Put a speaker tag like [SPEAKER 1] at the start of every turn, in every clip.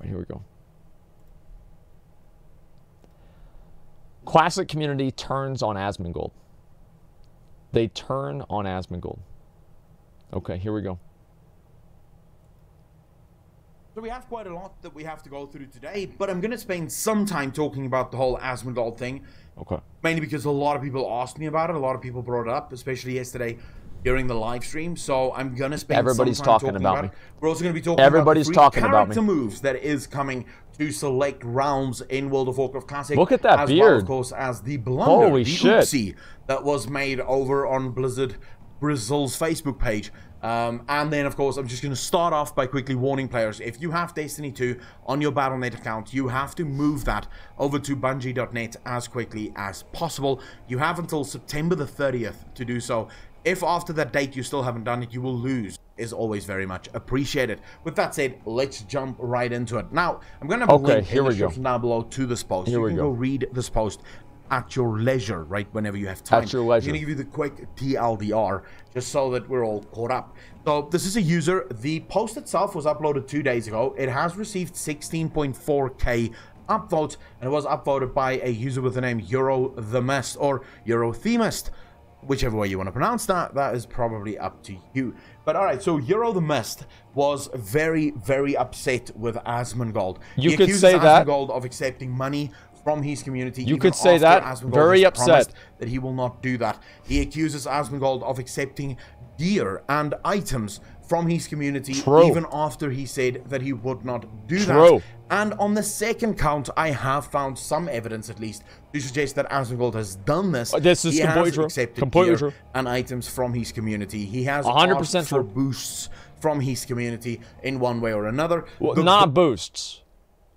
[SPEAKER 1] right, here we go. Classic community turns on Asmongold. They turn on Asmongold. Okay, here we go.
[SPEAKER 2] So we have quite a lot that we have to go through today, but I'm going to spend some time talking about the whole Asmongold thing.
[SPEAKER 1] Okay.
[SPEAKER 2] Mainly because a lot of people asked me about it. A lot of people brought it up, especially yesterday during the live stream. So I'm going to spend some time talking about it. We're also going to be talking about the free character moves that is coming to select realms in World of Warcraft Classic.
[SPEAKER 1] Look at that
[SPEAKER 2] as
[SPEAKER 1] beard.
[SPEAKER 2] Well, of course, as the blunder,
[SPEAKER 1] Holy shit.
[SPEAKER 2] oopsie that was made over on Blizzard Brazil's Facebook page. And then, of course, I'm just going to start off by quickly warning players, if you have Destiny 2 on your Battle.net account, you have to move that over to Bungie.net as quickly as possible. You have until September the 30th to do so. If after that date you still haven't done it, you will lose. Is always very much appreciated. With that said, let's jump right into it. Now, I'm going to have a link in the description down below to this post. You can go read this post at your leisure, right, whenever you have time.
[SPEAKER 1] At your leisure.
[SPEAKER 2] I'm going to give you the quick TLDR, just so that we're all caught up. So, this is a user. The post itself was uploaded 2 days ago. It has received 16.4k upvotes, and it was upvoted by a user with the name Eurothemist, or Eurothemist. Whichever way you want to pronounce that, that is probably up to you. But alright, so Eurothemist was very, very upset with Asmongold.
[SPEAKER 1] You could say that.
[SPEAKER 2] Asmongold of accepting money from his community.
[SPEAKER 1] You could say that. Very upset
[SPEAKER 2] that he will not do that. He accuses Asmongold of accepting gear and items from his community, even after he said that he would not do that. And on the second count, I have found some evidence, at least, to suggest that Asmongold has done this.
[SPEAKER 1] This is completely true.
[SPEAKER 2] Accepted gear and items from his community. He has
[SPEAKER 1] 100%
[SPEAKER 2] for boosts from his community in one way or another.
[SPEAKER 1] Well, not boosts.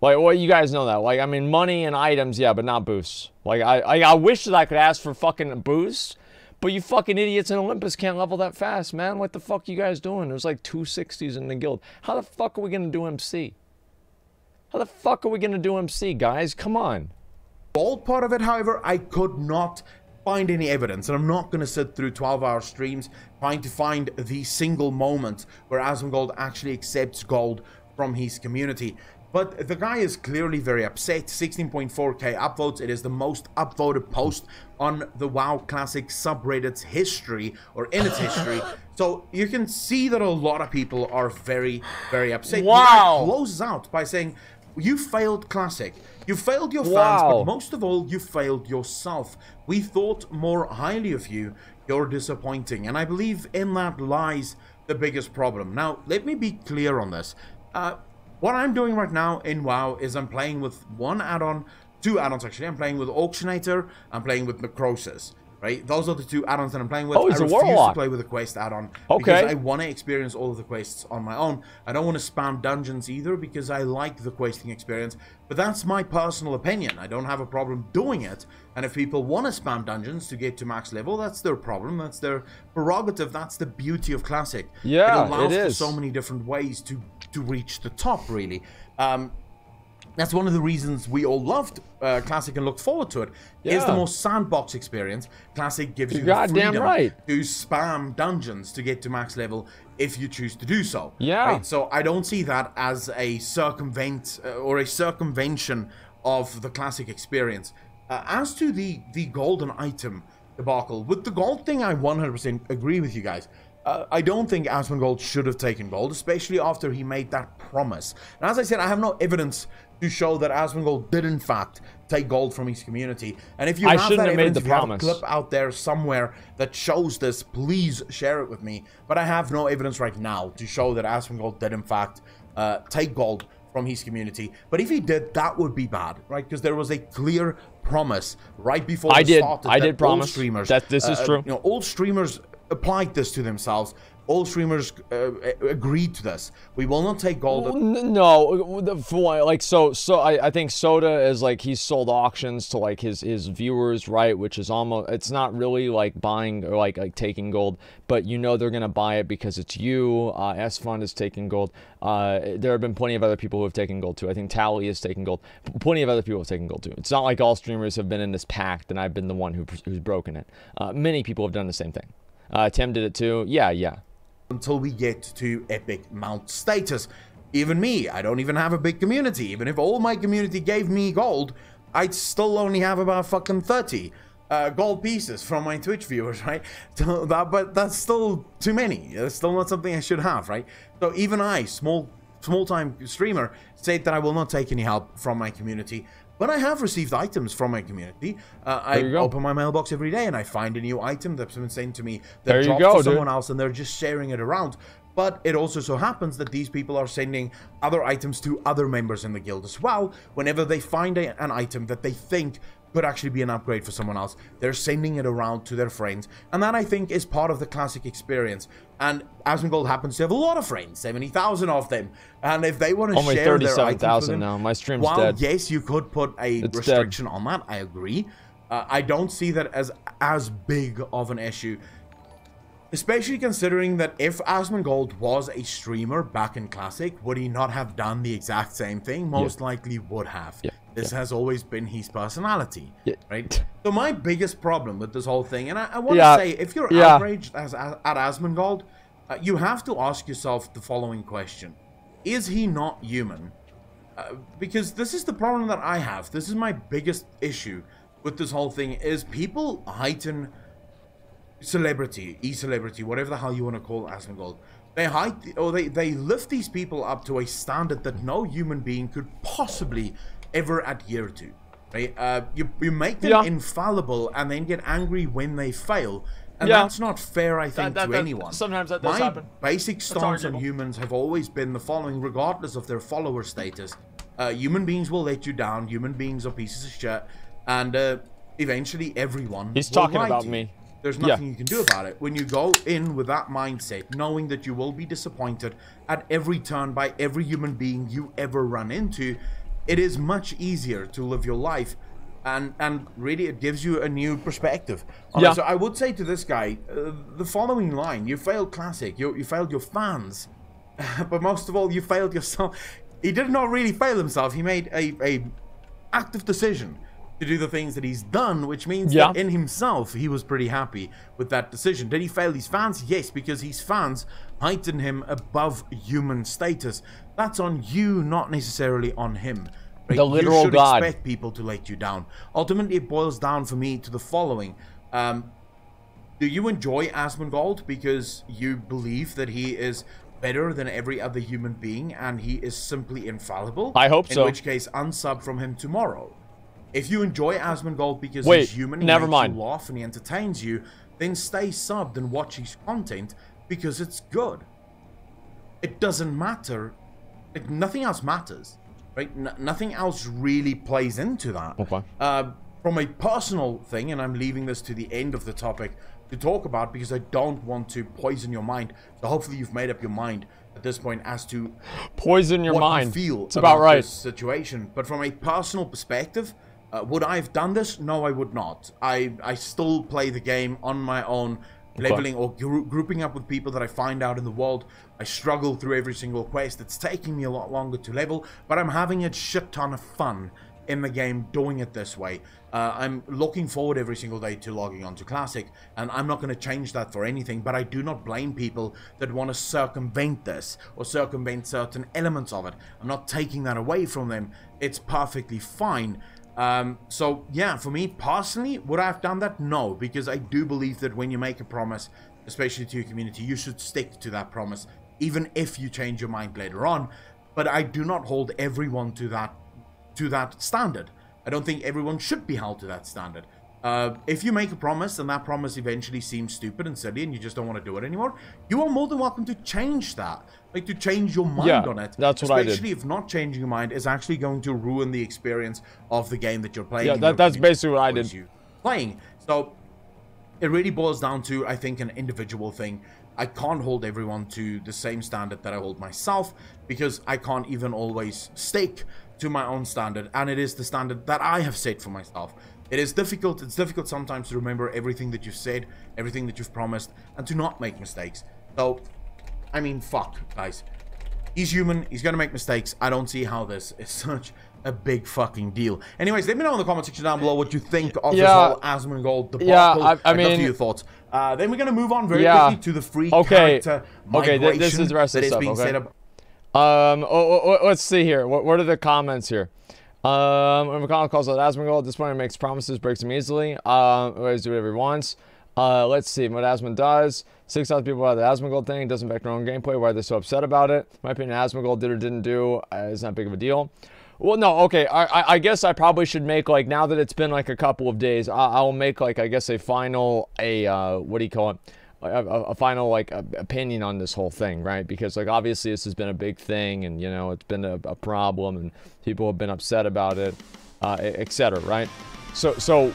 [SPEAKER 1] Like, well, you guys know that. Like, I mean, money and items, yeah, but not boosts. Like, I wish that I could ask for fucking boosts, but you fucking idiots in Olympus can't level that fast, man. What the fuck you guys doing? There's like 260s in the guild. How the fuck are we gonna do MC? How the fuck are we gonna do MC, guys? Come on.
[SPEAKER 2] Bold part of it, however, I could not find any evidence, and I'm not going to sit through 12-hour streams trying to find the single moment where Asmongold actually accepts gold from his community. But the guy is clearly very upset. 16.4k upvotes. It is the most upvoted post on the WoW Classic subreddit's history, or in its history. So you can see that a lot of people are very, very upset.
[SPEAKER 1] Wow.
[SPEAKER 2] The guy closes out by saying, you failed Classic. You failed your fans, but most of all, you failed yourself. We thought more highly of you. You're disappointing. And I believe in that lies the biggest problem. Now, let me be clear on this. What I'm doing right now in WoW is I'm playing with one add-on, two add-ons actually. I'm playing with Auctionator, I'm playing with Necrosis, right? Those are the two add-ons that I'm playing with.
[SPEAKER 1] Oh, he's
[SPEAKER 2] I
[SPEAKER 1] a
[SPEAKER 2] refuse
[SPEAKER 1] warlock.
[SPEAKER 2] to play with a quest add-on because I want to experience all of the quests on my own. I don't want to spam dungeons either because I like the questing experience, but that's my personal opinion. I don't have a problem doing it, and if people want to spam dungeons to get to max level, that's their problem, that's their prerogative. That's the beauty of Classic.
[SPEAKER 1] Yeah,
[SPEAKER 2] it allows for so many different ways to reach the top, really. That's one of the reasons we all loved Classic and looked forward to it. It's the most sandbox experience. Classic gives you the freedom to spam dungeons to get to max level if you choose to do so. Right? So I don't see that as a circumvention of the Classic experience. As to the golden item debacle, with the gold thing, I 100% agree with you guys. I don't think Asmongold should have taken gold, especially after he made that promise. And as I said, I have no evidence to show that Asmongold did in fact take gold from his community. And if you have that evidence, if you have a clip out there somewhere that shows this, please share it with me. But I have no evidence right now to show that Asmongold did in fact take gold from his community. But if he did, that would be bad, right? Because there was a clear promise right before I did promise streamers
[SPEAKER 1] that this is true.
[SPEAKER 2] You know, all streamers applied this to themselves. All streamers agreed to this. We will not take gold.
[SPEAKER 1] No, like so I think Soda is like, he's sold auctions to like his viewers, right? Which is almost, it's not really like buying or like taking gold, but you know they're gonna buy it because it's you. S-Fund is taking gold. There have been plenty of other people who have taken gold too. I think Tally is taking gold. Plenty of other people have taken gold too. It's not like all streamers have been in this pact and I've been the one who's broken it. Many people have done the same thing. Tim did it too. Yeah. Until
[SPEAKER 2] we get to epic mount status. Even me, I don't even have a big community. Even if all my community gave me gold, I'd still only have about fucking 30 gold pieces from my Twitch viewers, right? So but that's still too many. It's still not something I should have, right? So even I, small-time streamer, said that I will not take any help from my community. But I have received items from my community. I open my mailbox every day and I find a new item that's been sent to me that drops to someone else, and they're just sharing it around. But it also so happens that these people are sending other items to other members in the guild as well. Whenever they find an item that they think could actually be an upgrade for someone else, they're sending it around to their friends. And that, I think, is part of the classic experience. And Asmongold happens to have a lot of friends, 70,000 of them. And if they want to share their items with them,
[SPEAKER 1] 37,000 now. My stream's dead.
[SPEAKER 2] Yes, you could put a restriction on that. I agree. I don't see that as big of an issue. Especially considering that if Asmongold was a streamer back in Classic, would he not have done the exact same thing? Most likely would have. This has always been his personality, right? So my biggest problem with this whole thing, and I want to say, if you're outraged at Asmongold, you have to ask yourself the following question. Is he not human? Because this is the problem that I have. This is my biggest issue with this whole thing, is people heighten celebrity, e-celebrity, whatever the hell you want to call Asmongold. They lift these people up to a standard that no human being could possibly ever adhere to, right? You make them infallible and then get angry when they fail, and that's not fair, I think, to anyone.
[SPEAKER 1] Sometimes that does happen.
[SPEAKER 2] My basic stance on humans have always been the following, regardless of their follower status. Human beings will let you down. Human beings are pieces of shit, and eventually everyone
[SPEAKER 1] He's
[SPEAKER 2] will
[SPEAKER 1] talking
[SPEAKER 2] lie
[SPEAKER 1] about
[SPEAKER 2] to you.
[SPEAKER 1] me.
[SPEAKER 2] There's nothing you can do about it. When you go in with that mindset, knowing that you will be disappointed at every turn by every human being you ever run into, it is much easier to live your life, and really it gives you a new perspective. So I would say to this guy, the following line: you failed Classic, you failed your fans, but most of all, you failed yourself. He did not really fail himself. He made a active decision to do the things that he's done, which means that in himself he was pretty happy with that decision. Did he fail his fans? Yes, because his fans heighten him above human status. That's on you, not necessarily on him. Right?
[SPEAKER 1] The literal
[SPEAKER 2] you should
[SPEAKER 1] God.
[SPEAKER 2] expect people to let you down. Ultimately, it boils down for me to the following. Do you enjoy Asmongold because you believe that he is better than every other human being and he is simply infallible?
[SPEAKER 1] I hope so.
[SPEAKER 2] In which case, unsub from him tomorrow. If you enjoy Asmongold because he's human, he makes you laugh and he entertains you, then stay subbed and watch his content because it's good. It doesn't matter. Nothing else matters, right? Nothing else really plays into that.
[SPEAKER 1] Okay.
[SPEAKER 2] From a personal thing, and I'm leaving this to the end of the topic to talk about because I don't want to poison your mind. So hopefully you've made up your mind at this point as to
[SPEAKER 1] poison your mind.
[SPEAKER 2] You feel
[SPEAKER 1] it's about right.
[SPEAKER 2] This situation. But from a personal perspective, would I have done this? No, I would not. I still play the game on my own, leveling or grouping up with people that I find out in the world. I struggle through every single quest. It's taking me a lot longer to level, but I'm having a shit ton of fun in the game doing it this way. I'm looking forward every single day to logging on to Classic, and I'm not going to change that for anything, but I do not blame people that want to circumvent this or circumvent certain elements of it. I'm not taking that away from them. It's perfectly fine. So yeah, for me personally, would I have done that? No, because I do believe that when you make a promise, especially to your community, you should stick to that promise, even if you change your mind later on. But I do not hold everyone to that standard. I don't think everyone should be held to that standard. If you make a promise and that promise eventually seems stupid and silly and you just don't want to do it anymore, you are more than welcome to change that. Like, to change your mind on it.
[SPEAKER 1] That's what I did.
[SPEAKER 2] Especially if not changing your mind is actually going to ruin the experience of the game that you're playing.
[SPEAKER 1] Yeah, that's basically what I did.
[SPEAKER 2] Playing. So it really boils down to, I think, an individual thing. I can't hold everyone to the same standard that I hold myself, because I can't even always stick to my own standard, and it is the standard that I have set for myself. It is difficult. It's difficult sometimes to remember everything that you've said, everything that you've promised, and to not make mistakes. So, I mean, fuck, guys. He's human. He's gonna make mistakes. I don't see how this is such a big fucking deal. Anyways, let me know in the comment section down below what you think of this whole Asmongold debacle.
[SPEAKER 1] Yeah, I mean,
[SPEAKER 2] love to hear your thoughts. Then we're gonna move on very quickly to the free character migration
[SPEAKER 1] this is the rest of the stuff,
[SPEAKER 2] set up.
[SPEAKER 1] Let's see here. What are the comments here? When McConnell calls out Asmongold, at this point he makes promises, breaks them easily. Always do whatever he wants. Let's see what Asmon does. 6,000 people about the Asmongold thing. Doesn't affect their own gameplay. Why are they so upset about it? In my opinion, Asmongold did or didn't do is not big of a deal. Well, no, okay. I guess I probably should make, like, now that it's been like a couple of days, I'll make, like, I guess a final, what do you call it? A final, like, opinion on this whole thing, right? Because, like, obviously this has been a big thing, and, you know, it's been a problem, and people have been upset about it, etc., right? So